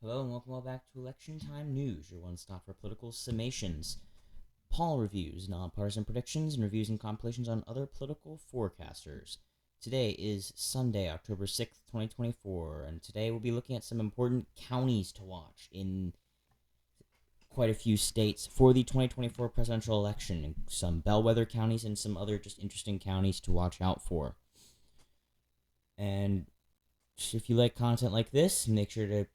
Hello and welcome all back to Election Time News, your one-stop for political summations, poll reviews, nonpartisan predictions, and reviews and compilations on other political forecasters. Today is Sunday, October 6th, 2024, and today we'll be looking at some important counties to watch in quite a few states for the 2024 presidential election, some bellwether counties and some other just interesting counties to watch out for. And if you like content like this, make sure to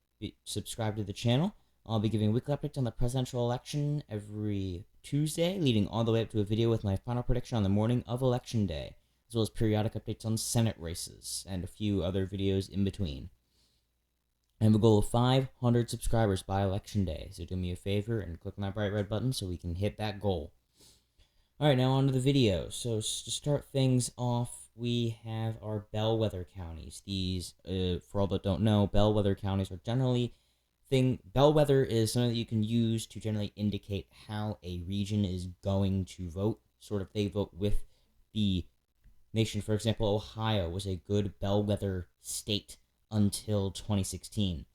subscribe to the channel. I'll be giving weekly updates on the presidential election every Tuesday, leading all the way up to a video with my final prediction on the morning of Election Day, as well as periodic updates on Senate races and a few other videos in between. I have a goal of 500 subscribers by Election Day, so do me a favor and click on that bright red button so we can hit that goal. Alright, now on to the video. So to start things off, we have our bellwether counties. These, for all that don't know, bellwether counties are generally bellwether is something that you can use to generally indicate how a region is going to vote. Sort of, they vote with the nation. For example, Ohio was a good bellwether state until 2016,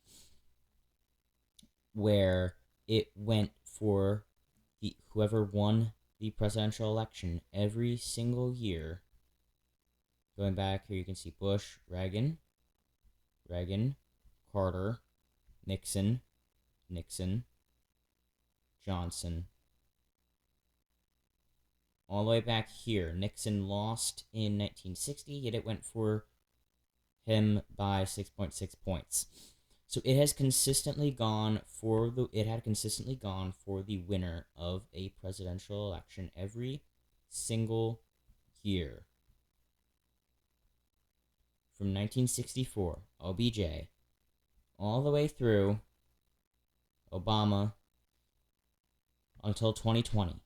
where it went for whoever won the presidential election every single year. Going back here, you can see Bush, Reagan, Carter, Nixon, Johnson. All the way back here, Nixon lost in 1960, yet it went for him by 6.6 points. So it has consistently gone for the winner of a presidential election every single year. From 1964, OBJ, all the way through Obama until 2020.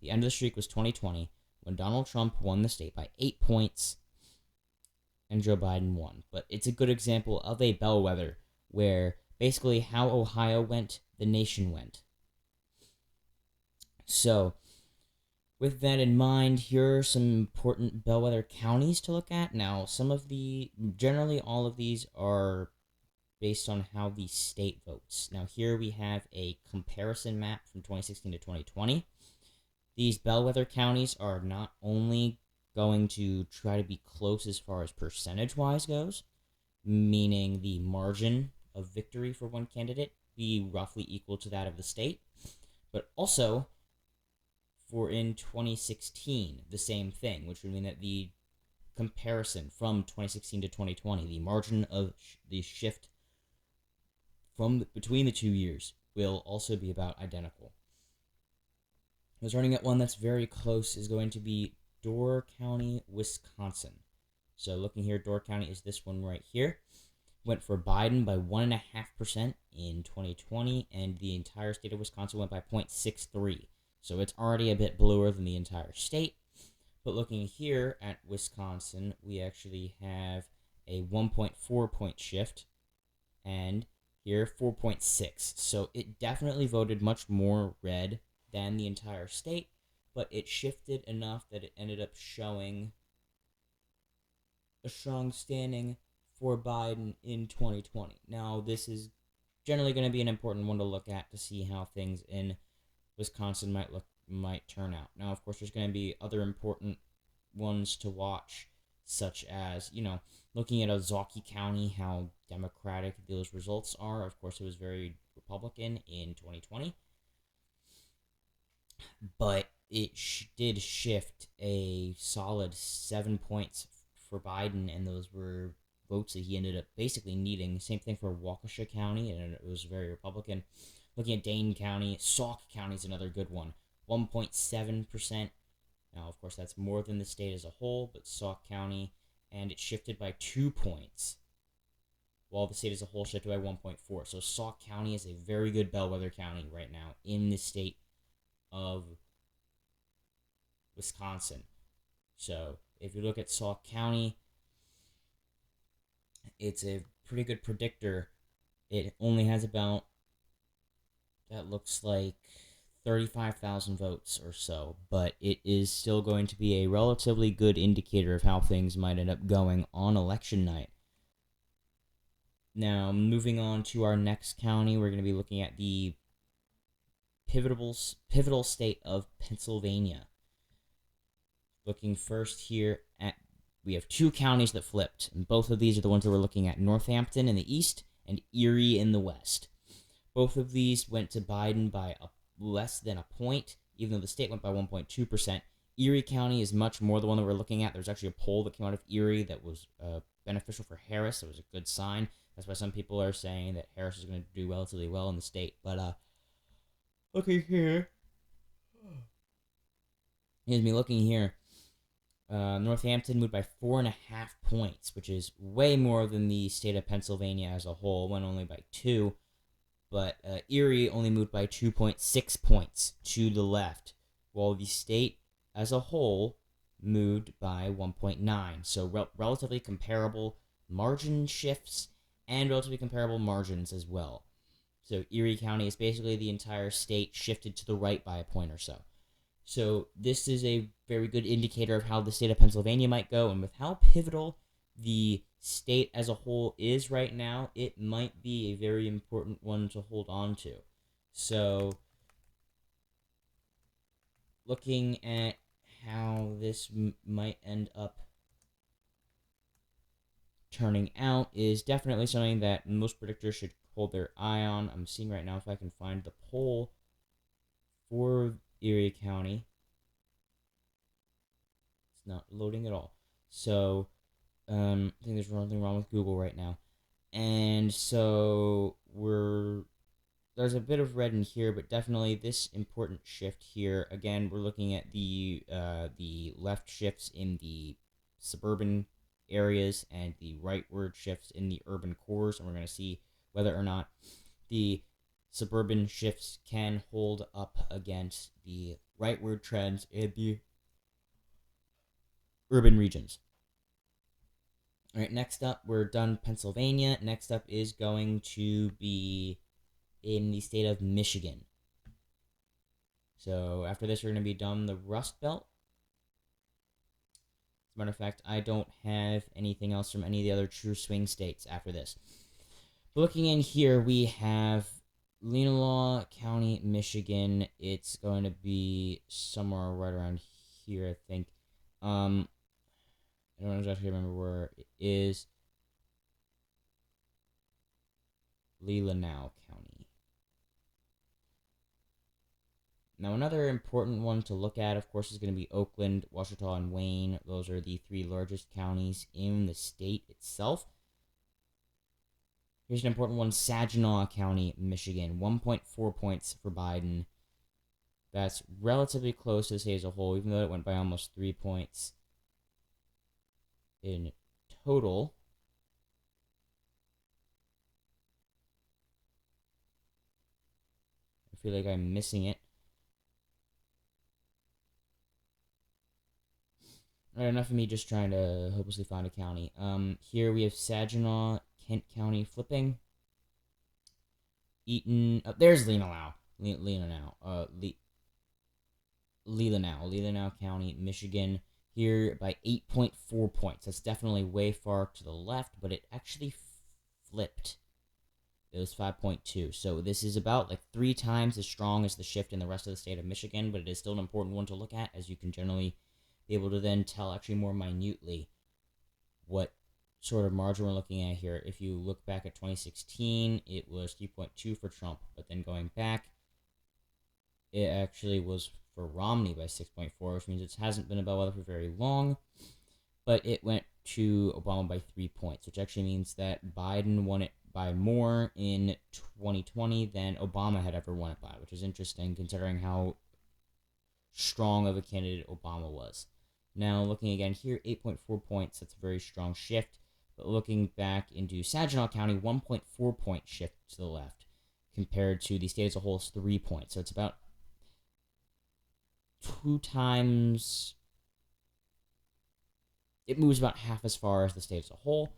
The end of the streak was 2020, when Donald Trump won the state by 8 points and Joe Biden won. But it's a good example of a bellwether where basically how Ohio went, the nation went. So, with that in mind, here are some important bellwether counties to look at. Now, generally all of these are based on how the state votes. Now, here we have a comparison map from 2016 to 2020. These bellwether counties are not only going to try to be close as far as percentage-wise goes, meaning the margin of victory for one candidate be roughly equal to that of the state, but also for in 2016, the same thing, which would mean that the comparison from 2016 to 2020, the margin of the shift between the 2 years will also be about identical. Starting at one that's very close is going to be Door County, Wisconsin. So looking here, Door County is this one right here. Went for Biden by 1.5% in 2020, and the entire state of Wisconsin went by 0.63. So it's already a bit bluer than the entire state. But looking here at Wisconsin, we actually have a 1.4 point shift, and here 4.6. So it definitely voted much more red than the entire state, but it shifted enough that it ended up showing a strong standing for Biden in 2020. Now, this is generally going to be an important one to look at to see how things in Wisconsin might turn out. Now, of course, there's going to be other important ones to watch, such as, looking at Ozaukee County, how Democratic those results are. Of course, it was very Republican in 2020, but it did shift a solid 7 points for Biden, and those were votes that he ended up basically needing. Same thing for Waukesha County, and it was very Republican. Looking at Dane County, Sauk County is another good one. 1.7%. Now, of course, that's more than the state as a whole, but Sauk County, and it shifted by 2 points, while the state as a whole shifted by 1.4. So Sauk County is a very good bellwether county right now in the state of Wisconsin. So if you look at Sauk County, it's a pretty good predictor. It only has about, that looks like 35,000 votes or so, but it is still going to be a relatively good indicator of how things might end up going on election night. Now, moving on to our next county, we're going to be looking at the pivotal state of Pennsylvania. Looking first here at, we have two counties that flipped, and both of these are the ones that we're looking at: Northampton in the east and Erie in the west. Both of these went to Biden by less than a point, even though the state went by 1.2%. Erie County is much more the one that we're looking at. There's actually a poll that came out of Erie that was beneficial for Harris. It was a good sign. That's why some people are saying that Harris is going to do relatively well in the state. But looking here, Northampton moved by 4.5 points, which is way more than the state of Pennsylvania as a whole. Went only by 2. But Erie only moved by 2.6 points to the left, while the state as a whole moved by 1.9. So relatively comparable margin shifts and relatively comparable margins as well. So Erie County is basically the entire state shifted to the right by a point or so. So this is a very good indicator of how the state of Pennsylvania might go, and with how pivotal the state as a whole is right now, it might be a very important one to hold on to. So looking at how this might end up turning out is definitely something that most predictors should hold their eye on. I'm seeing right now if I can find the poll for Erie County. It's not loading at all. So I think there's something wrong with Google right now. And so there's a bit of red in here, but definitely this important shift here. Again, we're looking at the left shifts in the suburban areas and the rightward shifts in the urban cores, and we're going to see whether or not the suburban shifts can hold up against the rightward trends in the urban regions. All right, next up, we're done Pennsylvania. Next up is going to be in the state of Michigan. So after this, we're going to be done the Rust Belt. As a matter of fact, I don't have anything else from any of the other true swing states after this. But looking in here, we have Leelanau County, Michigan. It's going to be somewhere right around here, I think. I don't exactly remember where it is. Leelanau County. Now, another important one to look at, of course, is going to be Oakland, Ouachita, and Wayne. Those are the 3 largest counties in the state itself. Here's an important one: Saginaw County, Michigan. 1.4 points for Biden. That's relatively close to the state as a whole, even though it went by almost 3 points in total. I feel like I'm missing it. Alright, enough of me just trying to hopelessly find a county. Here we have Saginaw, Kent County flipping. Eaton, there's Leelanau. Leelanau County, Michigan. Here by 8.4 points. That's definitely way far to the left, but it actually flipped. It was 5.2. So this is about like 3 times as strong as the shift in the rest of the state of Michigan, but it is still an important one to look at, as you can generally be able to then tell actually more minutely what sort of margin we're looking at here. If you look back at 2016, it was 3.2 for Trump, but then going back, it actually was for Romney by 6.4, which means it hasn't been a bellwether for very long, but it went to Obama by 3 points, which actually means that Biden won it by more in 2020 than Obama had ever won it by, which is interesting considering how strong of a candidate Obama was. Now, looking again here, 8.4 points, that's a very strong shift, but looking back into Saginaw County, 1.4 point shift to the left, compared to the state as a whole is 3 points, so it's about 2 times, it moves about half as far as the state as a whole.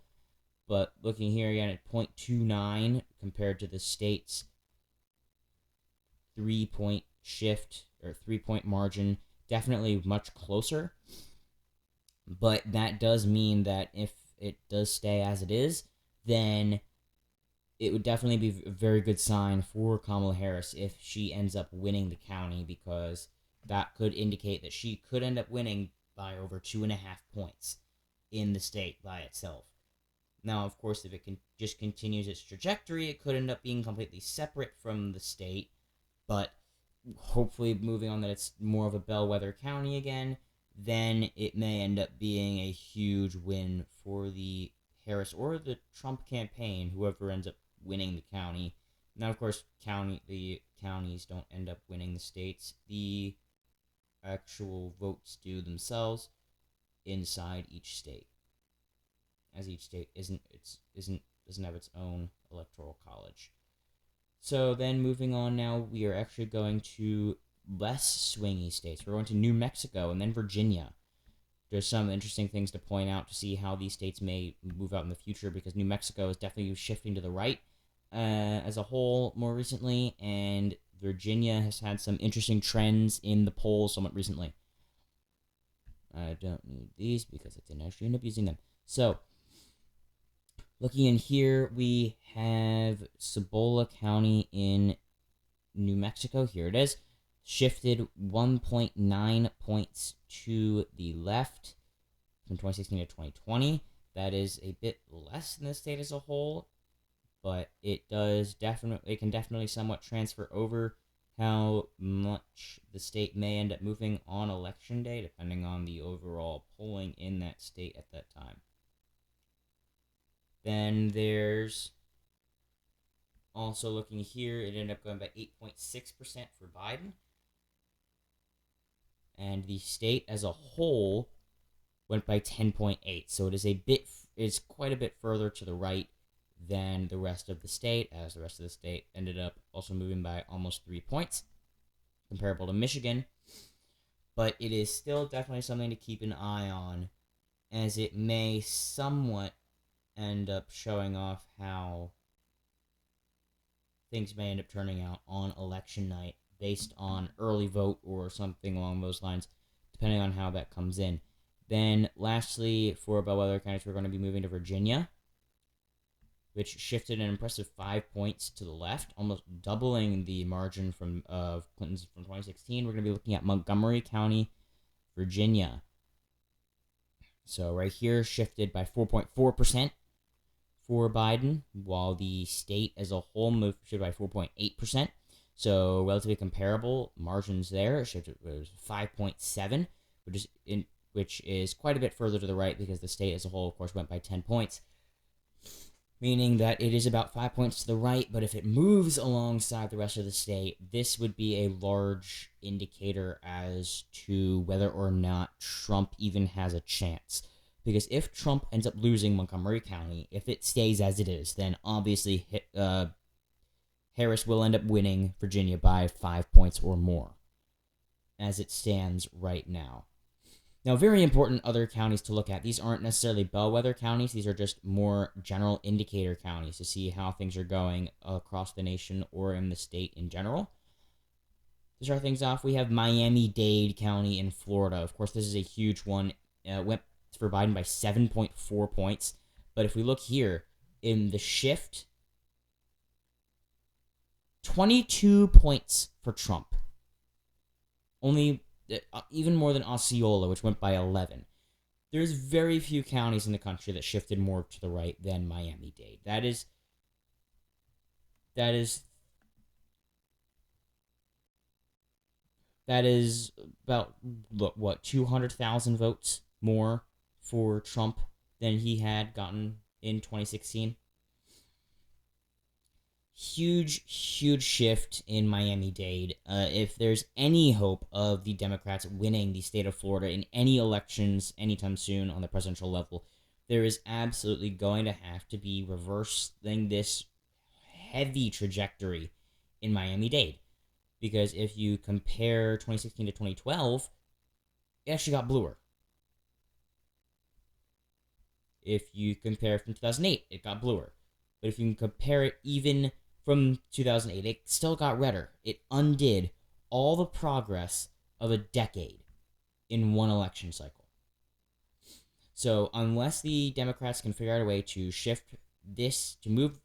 But looking here again at 0.29 compared to the state's 3 point shift or 3 point margin, definitely much closer. But that does mean that if it does stay as it is, then it would definitely be a very good sign for Kamala Harris if she ends up winning the county, because that could indicate that she could end up winning by over 2.5 points in the state by itself. Now, of course, if it just continues its trajectory, it could end up being completely separate from the state, but hopefully moving on that it's more of a bellwether county again, then it may end up being a huge win for the Harris or the Trump campaign, whoever ends up winning the county. Now, of course, the counties don't end up winning the states. The actual votes do themselves inside each state, as each state doesn't have its own electoral college. So then moving on now, we are actually going to less swingy states. We're going to New Mexico and then Virginia. There's some interesting things to point out to see how these states may move out in the future, because New Mexico is definitely shifting to the right as a whole more recently, and Virginia has had some interesting trends in the polls somewhat recently. I don't need these because I didn't actually end up using them. So, looking in here, we have Cibola County in New Mexico. Here it is. Shifted 1.9 points to the left from 2016 to 2020. That is a bit less than the state as a whole, but it can definitely somewhat transfer over how much the state may end up moving on election day, depending on the overall polling in that state at that time. Then there's also, looking here, it ended up going by 8.6% for Biden. And the state as a whole went by 10.8. So it's quite a bit further to the right than the rest of the state, as the rest of the state ended up also moving by almost 3 points, comparable to Michigan. But it is still definitely something to keep an eye on, as it may somewhat end up showing off how things may end up turning out on election night based on early vote or something along those lines, depending on how that comes in. Then, lastly, for Bellwether Counties, we're going to be moving to Virginia, which shifted an impressive 5 points to the left, almost doubling the margin of Clinton's from 2016. We're going to be looking at Montgomery County, Virginia. So right here, shifted by 4.4% for Biden, while the state as a whole shifted by 4.8%. So relatively comparable margins there. It was 5.7, which is quite a bit further to the right, because the state as a whole, of course, went by 10 points. Meaning that it is about 5 points to the right, but if it moves alongside the rest of the state, this would be a large indicator as to whether or not Trump even has a chance. Because if Trump ends up losing Montgomery County, if it stays as it is, then obviously Harris will end up winning Virginia by 5 points or more, as it stands right now. Now, very important other counties to look at. These aren't necessarily bellwether counties. These are just more general indicator counties to see how things are going across the nation or in the state in general. To start things off, we have Miami-Dade County in Florida. Of course, this is a huge one. Went for Biden by 7.4 points. But if we look here, in the shift, 22 points for Trump. Only even more than Osceola, which went by 11. There's very few counties in the country that shifted more to the right than Miami-Dade. That is about, 200,000 votes more for Trump than he had gotten in 2016. Huge shift in Miami-Dade. If there's any hope of the Democrats winning the state of Florida in any elections anytime soon on the presidential level, there is absolutely going to have to be reversing this heavy trajectory in Miami-Dade. Because if you compare 2016 to 2012, it actually got bluer. If you compare from 2008, it got bluer. But if you can compare it even from 2008, it still got redder. It undid all the progress of a decade in one election cycle. So unless the Democrats can figure out a way to shift this, to move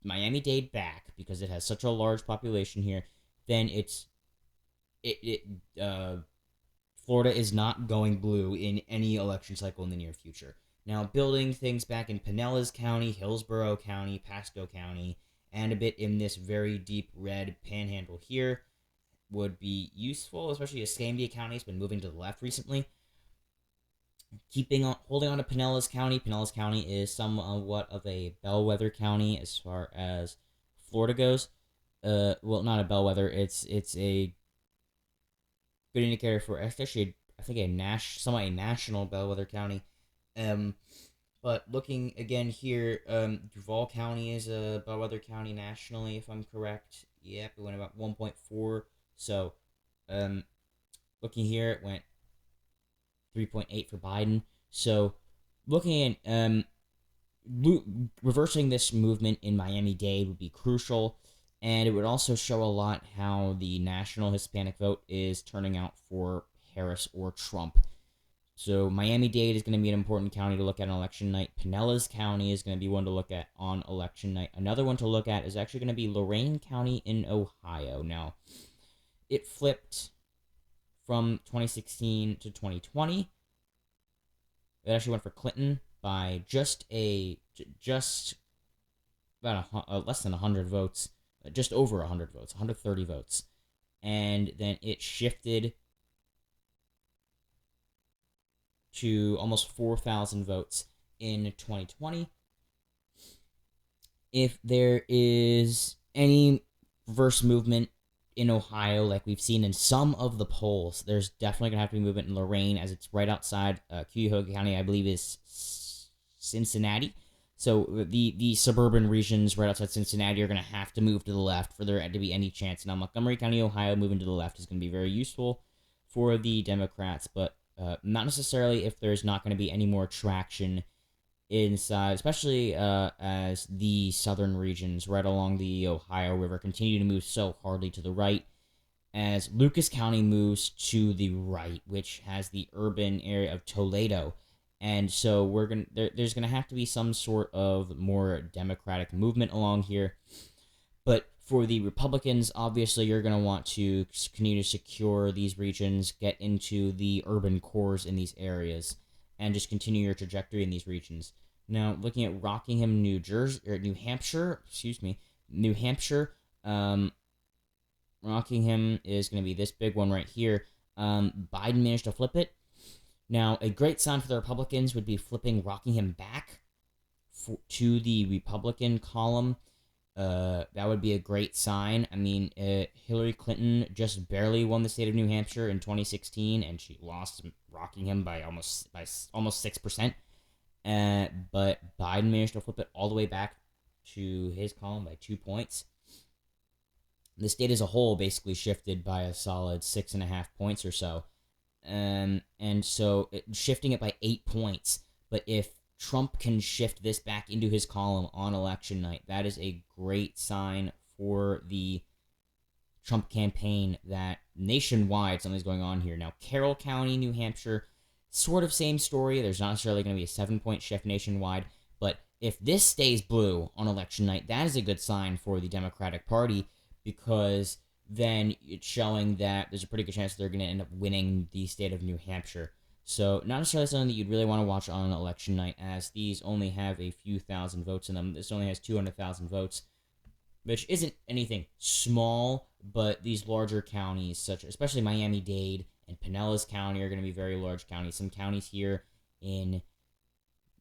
Miami-Dade back because it has such a large population here, then Florida is not going blue in any election cycle in the near future. Now, building things back in Pinellas County, Hillsborough County, Pasco County, and a bit in this very deep red panhandle here would be useful, especially as Escambia County has been moving to the left recently. Holding on to Pinellas County. Pinellas County is somewhat of a bellwether county as far as Florida goes. Well, not a bellwether. It's a good indicator for actually, I think somewhat a national bellwether county. But looking again here, Duval County is a bellwether county nationally, if I'm correct. Yep, it went about 1.4. So, looking here, it went 3.8 for Biden. So, looking at reversing this movement in Miami-Dade would be crucial, and it would also show a lot how the national Hispanic vote is turning out for Harris or Trump. So, Miami-Dade is going to be an important county to look at on election night. Pinellas County is going to be one to look at on election night. Another one to look at is actually going to be Lorain County in Ohio. Now, it flipped from 2016 to 2020. It actually went for Clinton by just about less than 100 votes, just over 100 votes, 130 votes. And then it shifted to almost 4,000 votes in 2020. If there is any reverse movement in Ohio, like we've seen in some of the polls, there's definitely going to have to be movement in Lorain, as it's right outside Cuyahoga County, I believe, is Cincinnati. So the suburban regions right outside Cincinnati are going to have to move to the left for there to be any chance. Now, Montgomery County, Ohio, moving to the left is going to be very useful for the Democrats, but not necessarily if there's not going to be any more traction inside, especially as the southern regions right along the Ohio River continue to move so hardly to the right, as Lucas County moves to the right, which has the urban area of Toledo. And so there's gonna have to be some sort of more democratic movement along here. But for the Republicans, obviously, you're gonna want to continue to secure these regions, get into the urban cores in these areas, and just continue your trajectory in these regions. Now, looking at Rockingham, New Hampshire. Rockingham is going to be this big one right here. Biden managed to flip it. Now, a great sign for the Republicans would be flipping Rockingham back to the Republican column. That would be a great sign. I mean, Hillary Clinton just barely won the state of New Hampshire in 2016, and she lost Rockingham by almost 6%. But Biden managed to flip it all the way back to his column by 2 points. The state as a whole basically shifted by a solid 6.5 points or so. And so shifting it by 8 points. But if Trump can shift this back into his column on election night, that is a great sign for the Trump campaign that nationwide something's going on here. Now, Carroll County, New Hampshire, sort of same story. There's not necessarily going to be a 7-point shift nationwide. But if this stays blue on election night, that is a good sign for the Democratic Party, because then it's showing that there's a pretty good chance they're going to end up winning the state of New Hampshire. So not necessarily something that you'd really want to watch on election night, as these only have a few thousand votes in them. This only has 200,000 votes, which isn't anything small, but these larger counties, especially Miami-Dade and Pinellas County, are going to be very large counties. Some counties here in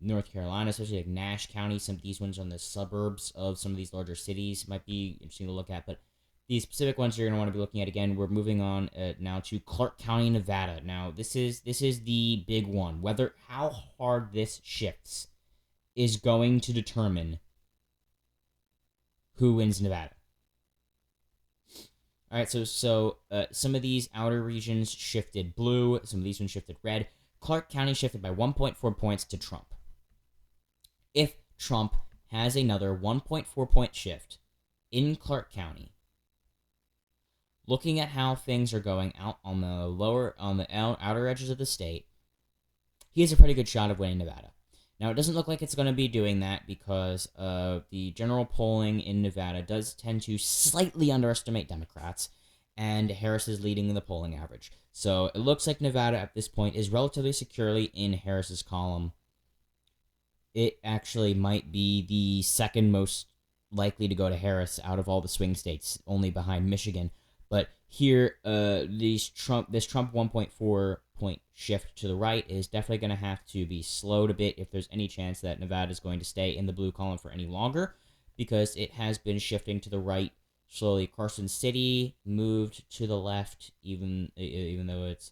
North Carolina, especially like Nash County, some of these ones on the suburbs of some of these larger cities might be interesting to look at, but these specific ones you're going to want to be looking at. Again, we're moving on now to Clark County, Nevada. Now, this is the big one. How hard this shifts is going to determine who wins Nevada. All right, so some of these outer regions shifted blue. Some of these ones shifted red. Clark County shifted by 1.4 points to Trump. If Trump has another 1.4 point shift in Clark County, looking at how things are going out on the outer edges of the state, he has a pretty good shot of winning Nevada. Now, it doesn't look like it's going to be doing that because the general polling in Nevada does tend to slightly underestimate Democrats, and Harris is leading the polling average. So it looks like Nevada at this point is relatively securely in Harris's column. It actually might be the second most likely to go to Harris out of all the swing states, only behind Michigan. But here, this Trump 1.4 point shift to the right is definitely going to have to be slowed a bit if there's any chance that Nevada is going to stay in the blue column for any longer, because it has been shifting to the right slowly. Carson City moved to the left, even though it's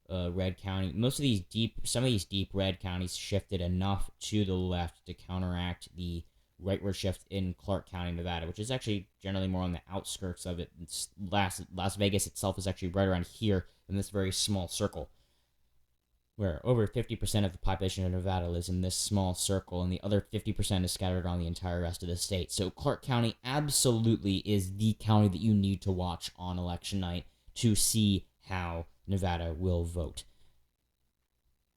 red county. Some of these deep red counties shifted enough to the left to counteract the rightward shift in Clark County, Nevada, which is actually generally more on the outskirts of it. Las Vegas itself is actually right around here in this very small circle, where over 50% of the population of Nevada lives in this small circle, and the other 50% is scattered around the entire rest of the state. So Clark County absolutely is the county that you need to watch on election night to see how Nevada will vote.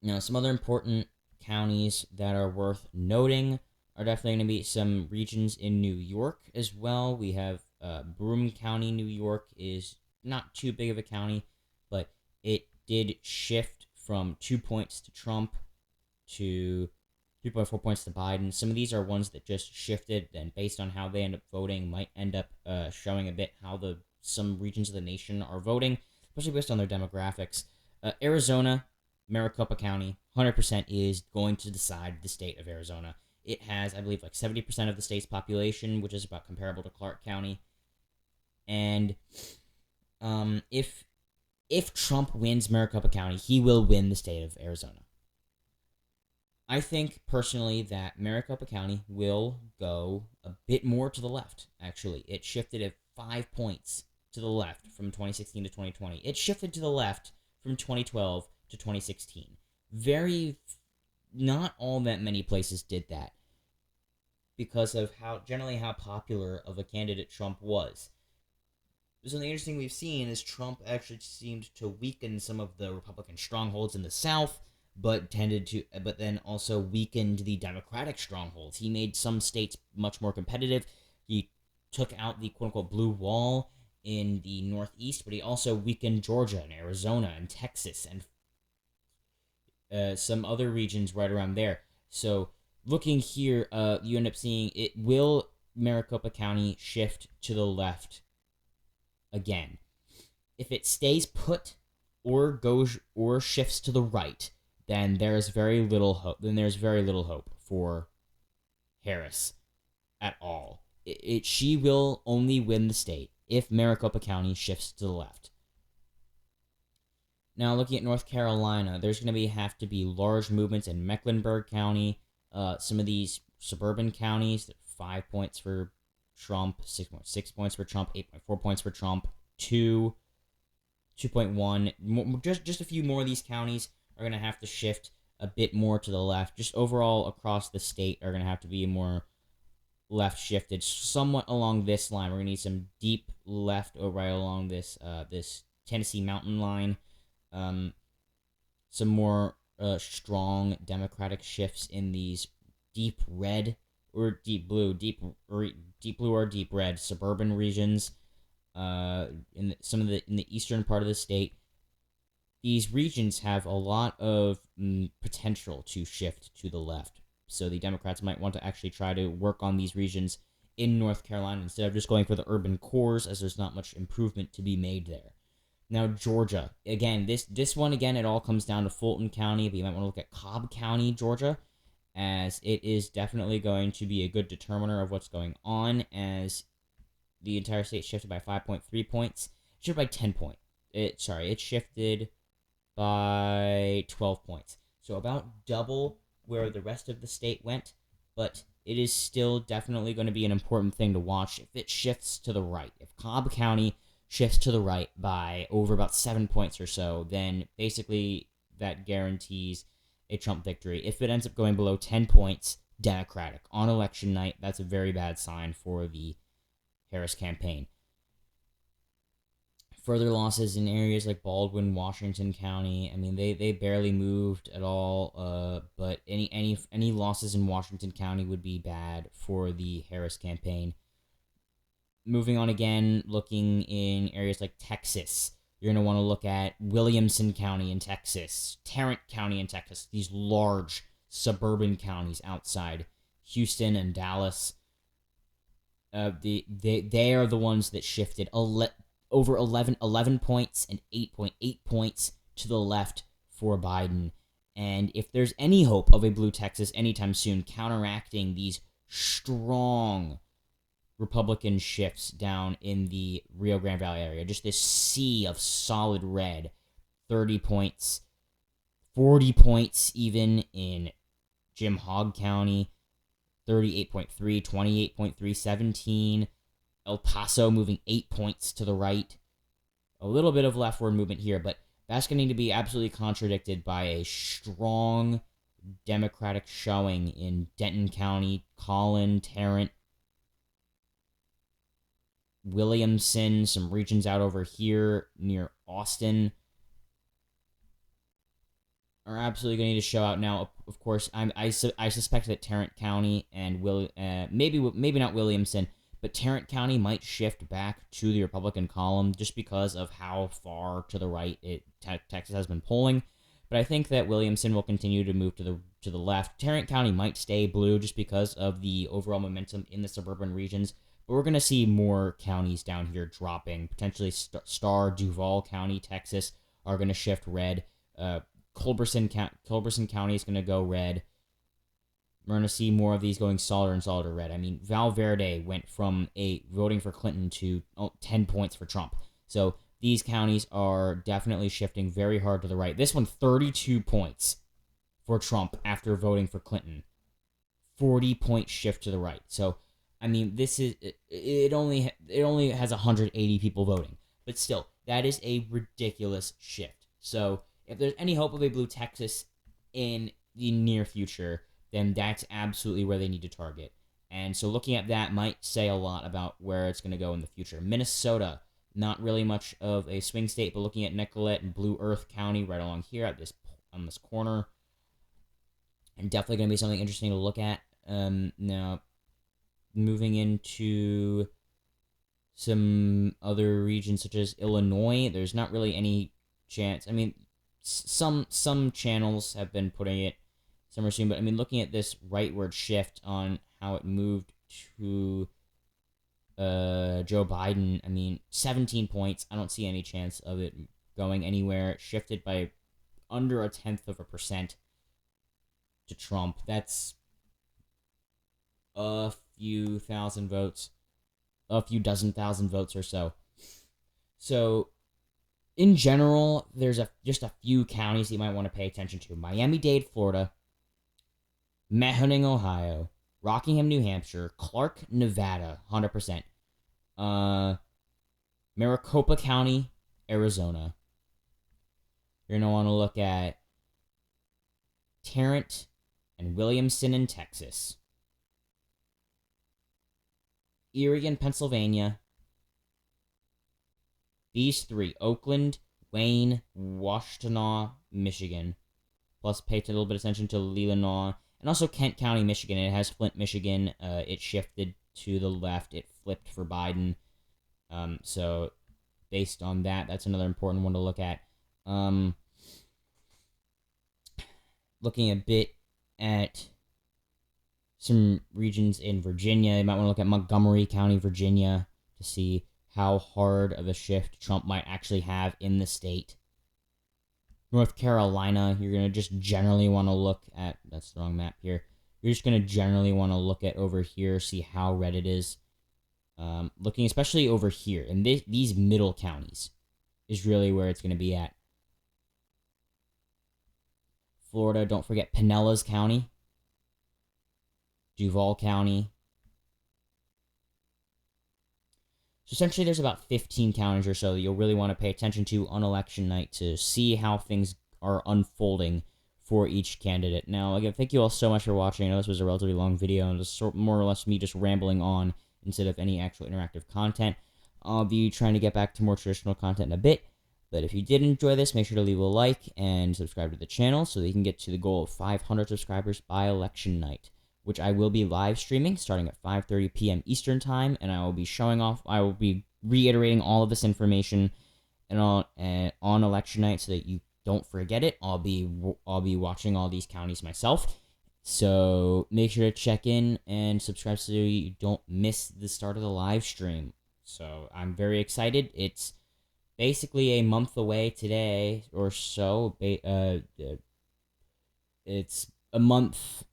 Now, some other important counties that are worth noting are definitely going to be some regions in New York as well. We have Broome County, New York is not too big of a county, but it did shift from 2 points to Trump to 3.4 points to Biden. Some of these are ones that just shifted, and based on how they end up voting, might end up showing a bit how some regions of the nation are voting, especially based on their demographics. Arizona, Maricopa County, 100% is going to decide the state of Arizona. It has, I believe, like 70% of the state's population, which is about comparable to Clark County. And if Trump wins Maricopa County, he will win the state of Arizona. I think, personally, that Maricopa County will go a bit more to the left, actually. It shifted at 5 points to the left from 2016 to 2020. It shifted to the left from 2012 to 2016. Not all that many places did that because of how popular of a candidate Trump was. Something interesting we've seen is Trump actually seemed to weaken some of the Republican strongholds in the South, but then also weakened the Democratic strongholds. He made some states much more competitive. He took out the quote-unquote blue wall in the Northeast, but he also weakened Georgia and Arizona and Texas and some other regions right around there. So looking here, you end up seeing Maricopa County shift to the left again. If it stays put or shifts to the right, then there's very little hope. There's very little hope for Harris at all. She will only win the state if Maricopa County shifts to the left. Now, looking at North Carolina, there's going to have to be large movements in Mecklenburg County. Some of these suburban counties, 5 points for Trump, 6.6 points for Trump, 8.4 points for Trump, 2.1. Just a few more of these counties are going to have to shift a bit more to the left. Just overall across the state are going to have to be more left shifted, somewhat along this line. We're going to need some deep left right along this Tennessee mountain line. Some more strong Democratic shifts in these deep red or deep blue, deep blue or deep red suburban regions. In the eastern part of the state, these regions have a lot of potential to shift to the left. So the Democrats might want to actually try to work on these regions in North Carolina instead of just going for the urban cores, as there's not much improvement to be made there. Now, Georgia. Again, this one, it all comes down to Fulton County, but you might want to look at Cobb County, Georgia, as it is definitely going to be a good determiner of what's going on, as the entire state shifted by 5.3 points. It shifted by 10 points. It shifted by 12 points. So about double where the rest of the state went, but it is still definitely going to be an important thing to watch if it shifts to the right. If Cobb County shifts to the right by over about 7 points or so, then basically that guarantees a Trump victory. If it ends up going below 10 points, Democratic, on election night, that's a very bad sign for the Harris campaign. Further losses in areas like Baldwin, Washington County. I mean, they barely moved at all. But any losses in Washington County would be bad for the Harris campaign. Moving on again, looking in areas like Texas. You're going to want to look at Williamson County in Texas, Tarrant County in Texas, these large suburban counties outside Houston and Dallas. They are the ones that shifted over 11 points and 8.8 points to the left for Biden. And if there's any hope of a blue Texas anytime soon, counteracting these strong Republican shifts down in the Rio Grande Valley area, just this sea of solid red, 30 points, 40 points even in Jim Hogg County, 38.3, 28.3, 17. El Paso moving 8 points to the right. A little bit of leftward movement here, but that's going to be absolutely contradicted by a strong Democratic showing in Denton County, Collin, Tarrant, Williamson, some regions out over here near Austin are absolutely going to need to show out. Now, of course, I suspect that Tarrant County and maybe not Williamson, but Tarrant County might shift back to the Republican column just because of how far to the right Texas has been polling. But I think that Williamson will continue to move to the left. Tarrant County might stay blue just because of the overall momentum in the suburban regions. But we're going to see more counties down here dropping. Potentially Starr, Duval County, Texas are going to shift red. Culberson County is going to go red. We're going to see more of these going solider and solider red. I mean, Val Verde went from voting for Clinton to 10 points for Trump. So these counties are definitely shifting very hard to the right. This one, 32 points for Trump after voting for Clinton. 40-point shift to the right. So, I mean, this is it only has 180 people voting. But still, that is a ridiculous shift. So if there's any hope of a blue Texas in the near future, then that's absolutely where they need to target. And so looking at that might say a lot about where it's going to go in the future. Minnesota, not really much of a swing state, but looking at Nicollet and Blue Earth County right along here on this corner, and definitely going to be something interesting to look at. Now, moving into some other regions such as Illinois, there's not really any chance. I mean, some channels have been putting it somewhere soon, but I mean, looking at this rightward shift on how it moved to Joe Biden, I mean, 17 points. I don't see any chance of it going anywhere. It shifted by under 0.1% to Trump. That's a few thousand votes, a few dozen thousand votes or so. So, in general, there's just a few counties you might want to pay attention to. Miami-Dade, Florida, Mahoning, Ohio, Rockingham, New Hampshire, Clark, Nevada, 100%. Maricopa County, Arizona. You're going to want to look at Tarrant and Williamson in Texas. Erie in Pennsylvania. These three, Oakland, Wayne, Washtenaw, Michigan. Plus pay a little bit of attention to Leelanau. And also Kent County, Michigan. It has Flint, Michigan. It shifted to the left. It flipped for Biden. So based on that, that's another important one to look at. Looking a bit at some regions in Virginia. You might want to look at Montgomery County, Virginia, to see how hard of a shift Trump might actually have in the state. North Carolina, you're going to just generally want to look at... That's the wrong map here. You're just going to generally want to look at over here, see how red it is. Looking especially over here, in these middle counties is really where it's going to be at. Florida, don't forget Pinellas County, Duval County. So essentially there's about 15 counties or so that you'll really want to pay attention to on election night to see how things are unfolding for each candidate. Now, again, thank you all so much for watching. I know this was a relatively long video, and it was more or less me just rambling on instead of any actual interactive content. I'll be trying to get back to more traditional content in a bit. But if you did enjoy this, make sure to leave a like and subscribe to the channel so that you can get to the goal of 500 subscribers by election night, which I will be live streaming starting at 5:30 p.m. Eastern Time, and I will be reiterating all of this information and on election night so that you don't forget it. I'll be watching all these counties myself. So make sure to check in and subscribe so you don't miss the start of the live stream. So I'm very excited. It's basically a month away today or so. It's a month,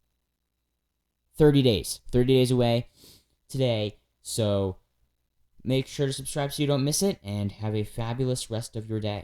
30 days. 30 days away today. So make sure to subscribe so you don't miss it, and have a fabulous rest of your day.